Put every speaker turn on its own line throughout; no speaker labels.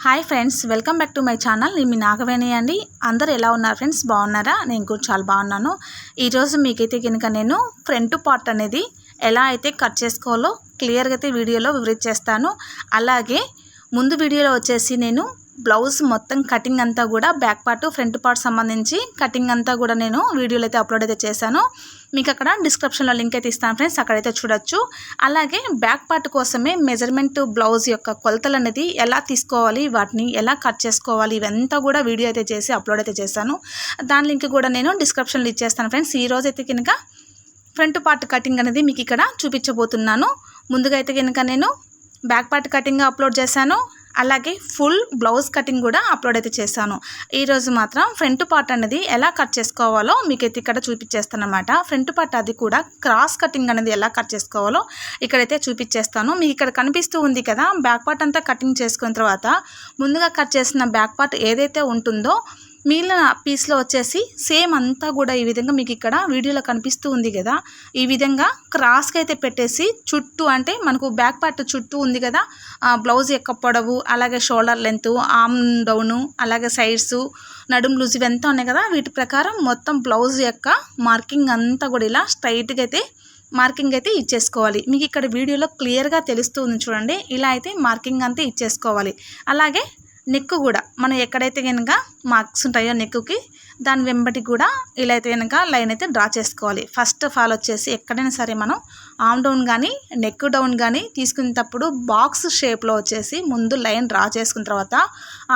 Hi friends, welcome back to my channel. నేను మీ నాగవేణి అండి. అందరూ ఎలా ఉన్నారు ఫ్రెండ్స్? బాగున్నారా? నేను కూడా చాలా బాగున్నాను. ఈరోజు మీకైతే కనుక నేను ఫ్రంట్ పార్ట్ అనేది ఎలా అయితే కట్ చేసుకోవాలో క్లియర్గా అయితే వీడియోలో వివరించేస్తాను. అలాగే ముందు వీడియోలో వచ్చేసి నేను బ్లౌజ్ మొత్తం కటింగ్ అంతా కూడా బ్యాక్ పార్ట్ ఫ్రంట్ పార్ట్ సంబంధించి కటింగ్ అంతా కూడా నేను వీడియోలో అయితే అప్లోడ్ అయితే చేశాను. మీకు అక్కడ డిస్క్రిప్షన్లో లింక్ అయితే ఇస్తాను ఫ్రెండ్స్, అక్కడైతే చూడొచ్చు. అలాగే బ్యాక్ పార్ట్ కోసమే మెజర్మెంట్ బ్లౌజ్ యొక్క కొలతలు అనేది ఎలా తీసుకోవాలి, వాటిని ఎలా కట్ చేసుకోవాలి, ఇవంతా కూడా వీడియో అయితే చేసి అప్లోడ్ అయితే చేశాను. దాని లింక్ కూడా నేను డిస్క్రిప్షన్లో ఇచ్చేస్తాను ఫ్రెండ్స్. ఈరోజు అయితే కనుక ఫ్రంట్ పార్ట్ కటింగ్ అనేది మీకు ఇక్కడ చూపించబోతున్నాను. ముందుగా అయితే కనుక నేను బ్యాక్ పార్ట్ కటింగ్ అప్లోడ్ చేశాను. అలాగే ఫుల్ బ్లౌజ్ కటింగ్ కూడా అప్లోడ్ అయితే చేశాను. ఈరోజు మాత్రం ఫ్రంట్ పార్ట్ అనేది ఎలా కట్ చేసుకోవాలో మీకైతే ఇక్కడ చూపించేస్తాను అనమాట. ఫ్రంట్ పార్ట్ అది కూడా క్రాస్ కటింగ్ అనేది ఎలా కట్ చేసుకోవాలో ఇక్కడైతే చూపించేస్తాను. మీకు ఇక్కడ కనిపిస్తూ ఉంది కదా, బ్యాక్ పార్ట్ అంతా కటింగ్ చేసుకున్న తర్వాత ముందుగా కట్ చేసిన బ్యాక్ పార్ట్ ఏదైతే ఉంటుందో మిగిలిన పీస్లో వచ్చేసి సేమ్ అంతా కూడా ఈ విధంగా మీకు ఇక్కడ వీడియోలో కనిపిస్తూ ఉంది కదా, ఈ విధంగా క్రాస్గా అయితే పెట్టేసి చుట్టూ, అంటే మనకు బ్యాక్ పార్ట్ చుట్టూ ఉంది కదా బ్లౌజ్ యొక్క పొడవు, అలాగే షోల్డర్ లెంత్, ఆర్మ్ డౌను, అలాగే సైడ్స్, నడుము లూజ్ ఇవంతా ఉన్నాయి కదా, వీటి ప్రకారం మొత్తం బ్లౌజ్ యొక్క మార్కింగ్ అంతా కూడా ఇలా స్ట్రైట్గా అయితే మార్కింగ్ అయితే ఇచ్చేసుకోవాలి. మీకు ఇక్కడ వీడియోలో క్లియర్గా తెలుస్తూ ఉంది చూడండి. ఇలా అయితే మార్కింగ్ అంతా ఇచ్చేసుకోవాలి. అలాగే నెక్ కూడా మనం ఎక్కడైతే కనుక మార్క్స్ ఉంటాయో నెక్కి, దాని వెంబటి కూడా ఇలా అయితే కనుక లైన్ అయితే డ్రా చేసుకోవాలి. ఫస్ట్ ఆఫ్ ఆల్ వచ్చేసి ఎక్కడైనా సరే మనం ఆర్మ్ డౌన్ కానీ నెక్ డౌన్ కానీ తీసుకునేటప్పుడు బాక్స్ షేప్లో వచ్చేసి ముందు లైన్ డ్రా చేసుకున్న తర్వాత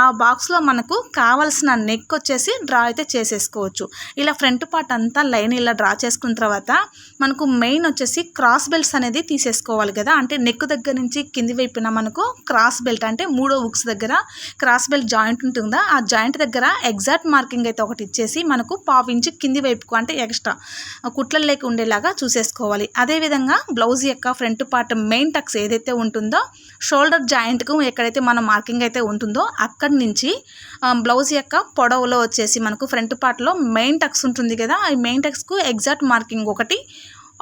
ఆ బాక్స్లో మనకు కావాల్సిన నెక్ వచ్చేసి డ్రా అయితే చేసేసుకోవచ్చు. ఇలా ఫ్రంట్ పార్ట్ అంతా లైన్ ఇలా డ్రా చేసుకున్న తర్వాత మనకు మెయిన్ వచ్చేసి క్రాస్ బెల్ట్స్ అనేది తీసేసుకోవాలి కదా. అంటే నెక్ దగ్గర నుంచి కింది వైపున మనకు క్రాస్ బెల్ట్, అంటే మూడో హుక్స్ దగ్గర క్రాస్ బెల్ట్ జాయింట్ ఉంటుందా, ఆ జాయింట్ దగ్గర ఎగ్జాక్ట్ మార్కింగ్ అయితే ఒకటి ఇచ్చేసి మనకు 1/2 ఇంచ్ కింది వైపుకు, అంటే ఎక్స్ట్రా కుట్లలు లేక ఉండేలాగా చూసేసుకోవాలి. అదేవిధంగా బ్లౌజ్ యొక్క ఫ్రంట్ పార్ట్ మెయిన్ టక్స్ ఏదైతే ఉంటుందో షోల్డర్ జాయింట్కు ఎక్కడైతే మన మార్కింగ్ అయితే ఉంటుందో అక్కడి నుంచి బ్లౌజ్ యొక్క పొడవులో వచ్చేసి మనకు ఫ్రంట్ పార్ట్లో మెయిన్ టక్స్ ఉంటుంది కదా, ఈ మెయిన్ టక్స్కు ఎగ్జాక్ట్ మార్కింగ్ ఒకటి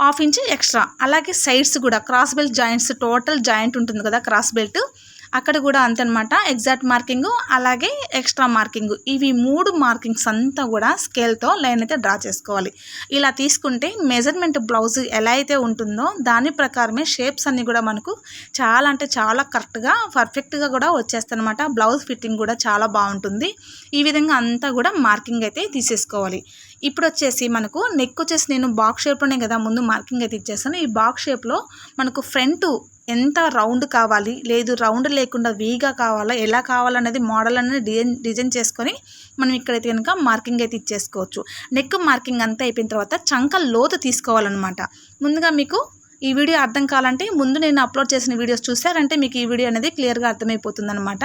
1/2 ఇంచ్ ఎక్స్ట్రా. అలాగే సైడ్స్ కూడా cross belt joints, total joint ఉంటుంది కదా క్రాస్ బెల్ట్, అక్కడ కూడా అంతనమాట ఎగ్జాక్ట్ మార్కింగ్, అలాగే ఎక్స్ట్రా మార్కింగ్, ఇవి 3 మార్కింగ్స్ అంతా కూడా స్కేల్తో లైన్ అయితే డ్రా చేసుకోవాలి. ఇలా తీసుకుంటే మెజర్మెంట్ బ్లౌజ్ ఎలా అయితే ఉంటుందో దాని ప్రకారమే షేప్స్ అన్నీ కూడా మనకు చాలా అంటే చాలా కరెక్ట్గా పర్ఫెక్ట్గా కూడా వచ్చేస్తాయన్నమాట. బ్లౌజ్ ఫిట్టింగ్ కూడా చాలా బాగుంటుంది. ఈ విధంగా అంతా కూడా మార్కింగ్ అయితే తీసేసుకోవాలి. ఇప్పుడు వచ్చేసి మనకు నెక్ వచ్చేసి నేను బాక్స్ షేప్లోనే కదా ముందు మార్కింగ్ అయితే ఇచ్చేస్తాను. ఈ బాక్స్ షేప్లో మనకు ఫ్రంట్ ఎంత రౌండ్ కావాలి, లేదు రౌండ్ లేకుండా వీగా కావాలా, ఎలా కావాలనేది మోడల్ అనేది డిజైన్ చేసుకొని మనం ఇక్కడైతే కనుక మార్కింగ్ అయితే ఇచ్చేసుకోవచ్చు. నెక్ మార్కింగ్ అంతా అయిపోయిన తర్వాత చంక లోతు తీసుకోవాలన్నమాట. ముందుగా మీకు ఈ వీడియో అర్థం కావాలంటే ముందు నేను అప్లోడ్ చేసిన వీడియోస్ చూసారంటే మీకు ఈ వీడియో అనేది క్లియర్గా అర్థమైపోతుంది అనమాట.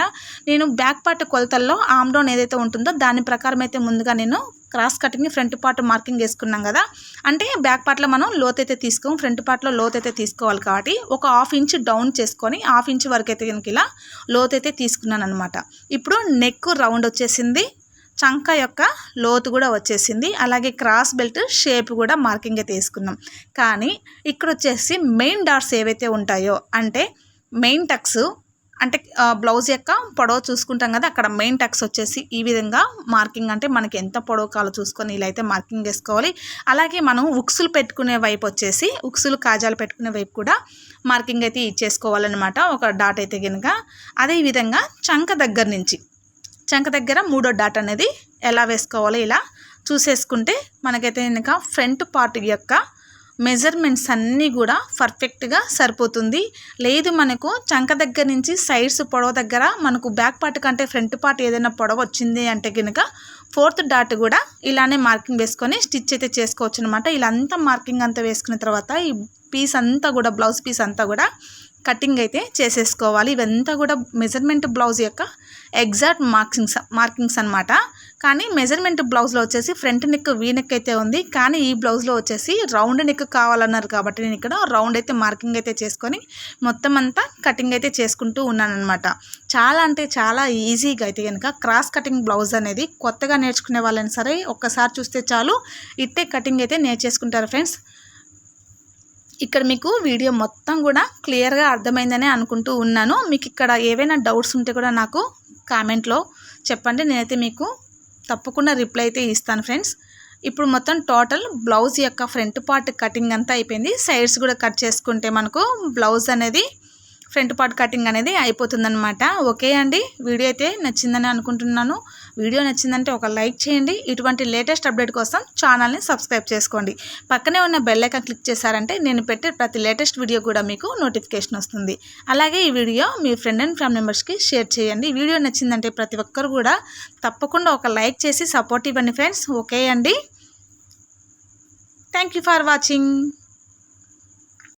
నేను బ్యాక్ పార్ట్ కొలతల్లో ఆర్మ్ డౌన్ ఏదైతే ఉంటుందో దాని ప్రకారం అయితే ముందుగా నేను cross cutting front part marking వేసుకున్నాం కదా, అంటే బ్యాక్ పార్ట్లో మనం లోత్ అయితే తీసుకోం, ఫ్రంట్ పార్ట్లో లోత్ అయితే తీసుకోవాలి. కాబట్టి ఒక 1/2 ఇంచ్ డౌన్ చేసుకొని 1/2 ఇంచ్ వరకు అయితే కనుక ఇలా లోత్ అయితే తీసుకున్నాను అనమాట. ఇప్పుడు నెక్ రౌండ్ వచ్చేసింది, చంక యొక్క లోతు కూడా వచ్చేసింది, అలాగే క్రాస్ బెల్ట్ షేప్ కూడా మార్కింగ్ అయితే వేసుకున్నాం. కానీ ఇక్కడ వచ్చేసి మెయిన్ డాట్స్ ఏవైతే ఉంటాయో, అంటే మెయిన్ టక్స్, అంటే బ్లౌజ్ యొక్క పొడవు చూసుకుంటాం కదా, అక్కడ మెయిన్ టక్స్ వచ్చేసి ఈ విధంగా మార్కింగ్, అంటే మనకి ఎంత పొడవు కాలో చూసుకొని ఇలా అయితే మార్కింగ్ వేసుకోవాలి. అలాగే మనం ఉక్సులు పెట్టుకునే వైపు వచ్చేసి ఉక్సులు కాజాలు పెట్టుకునే వైపు కూడా మార్కింగ్ అయితే ఇచ్చేసుకోవాలన్నమాట, ఒక డాట్ అయితే కనుక. అదేవిధంగా చంక దగ్గర 3వ డాట్ అనేది ఎలా వేసుకోవాలో ఇలా చూసేసుకుంటే మనకైతే కనుక ఫ్రంట్ పార్ట్ యొక్క మెజర్మెంట్స్ అన్నీ కూడా పర్ఫెక్ట్గా సరిపోతుంది. లేదు మనకు చంక దగ్గర నుంచి సైడ్స్ పొడవు దగ్గర మనకు బ్యాక్ పార్ట్ కంటే ఫ్రంట్ పార్ట్ ఏదైనా పొడవు వచ్చింది అంటే కనుక 4th డాట్ కూడా ఇలానే మార్కింగ్ వేసుకొని స్టిచ్ అయితే చేసుకోవచ్చు అనమాట. ఇలా అంతా మార్కింగ్ అంతా వేసుకున్న తర్వాత ఈ పీస్ అంతా కూడా బ్లౌజ్ పీస్ అంతా కూడా కటింగ్ అయితే చేసేసుకోవాలి. ఇవంతా కూడా మెజర్మెంట్ బ్లౌజ్ యొక్క ఎగ్జాక్ట్ మార్కింగ్స్ అనమాట. కానీ మెజర్మెంట్ బ్లౌజ్లో వచ్చేసి ఫ్రంట్ నెక్ వీ నెక్ అయితే ఉంది, కానీ ఈ బ్లౌజ్లో వచ్చేసి రౌండ్ నెక్ కావాలన్నారు కాబట్టి నేను ఇక్కడ రౌండ్ అయితే మార్కింగ్ అయితే చేసుకొని మొత్తం అంతా కటింగ్ అయితే చేసుకుంటూ ఉన్నాను అనమాట. చాలా అంటే చాలా ఈజీగా అయితే కనుక క్రాస్ కటింగ్ బ్లౌజ్ అనేది కొత్తగా నేర్చుకునే వాళ్ళని సరే ఒక్కసారి చూస్తే చాలు ఇట్టే కటింగ్ అయితే నేర్చేసుకుంటారు ఫ్రెండ్స్. ఇక్కడ మీకు వీడియో మొత్తం కూడా క్లియర్గా అర్థమైందనే అనుకుంటూ ఉన్నాను. మీకు ఇక్కడ ఏవైనా డౌట్స్ ఉంటే కూడా నాకు కామెంట్లో చెప్పండి, నేనైతే మీకు తప్పకుండా రిప్లై అయితే ఇస్తాను ఫ్రెండ్స్. ఇప్పుడు మొత్తం టోటల్ బ్లౌజ్ యొక్క ఫ్రంట్ పార్ట్ కటింగ్ అంతా అయిపోయింది. సైడ్స్ కూడా కట్ చేసుకుంటే మనకు బ్లౌజ్ అనేది ఫ్రంట్ పార్ట్ కటింగ్ అనేది అయిపోతుందన్నమాట. ఓకే అండి, వీడియో అయితే నచ్చిందని అనుకుంటున్నాను. వీడియో నచ్చిందంటే ఒక లైక్ చేయండి. ఇటువంటి లేటెస్ట్ అప్డేట్ కోసం ఛానల్ని సబ్స్క్రైబ్ చేసుకోండి. పక్కనే ఉన్న బెల్ ఐకాన్ క్లిక్ చేశారంటే నేను పెట్టే ప్రతి లేటెస్ట్ వీడియో కూడా మీకు నోటిఫికేషన్ వస్తుంది. అలాగే ఈ video me friend and family మెంబర్స్కి షేర్ చేయండి. వీడియో నచ్చిందంటే ప్రతి ఒక్కరు కూడా తప్పకుండా ఒక లైక్ చేసి సపోర్ట్ ఇవ్వండి ఫ్రెండ్స్. ఓకే అండి, థ్యాంక్ యూ ఫర్ వాచింగ్.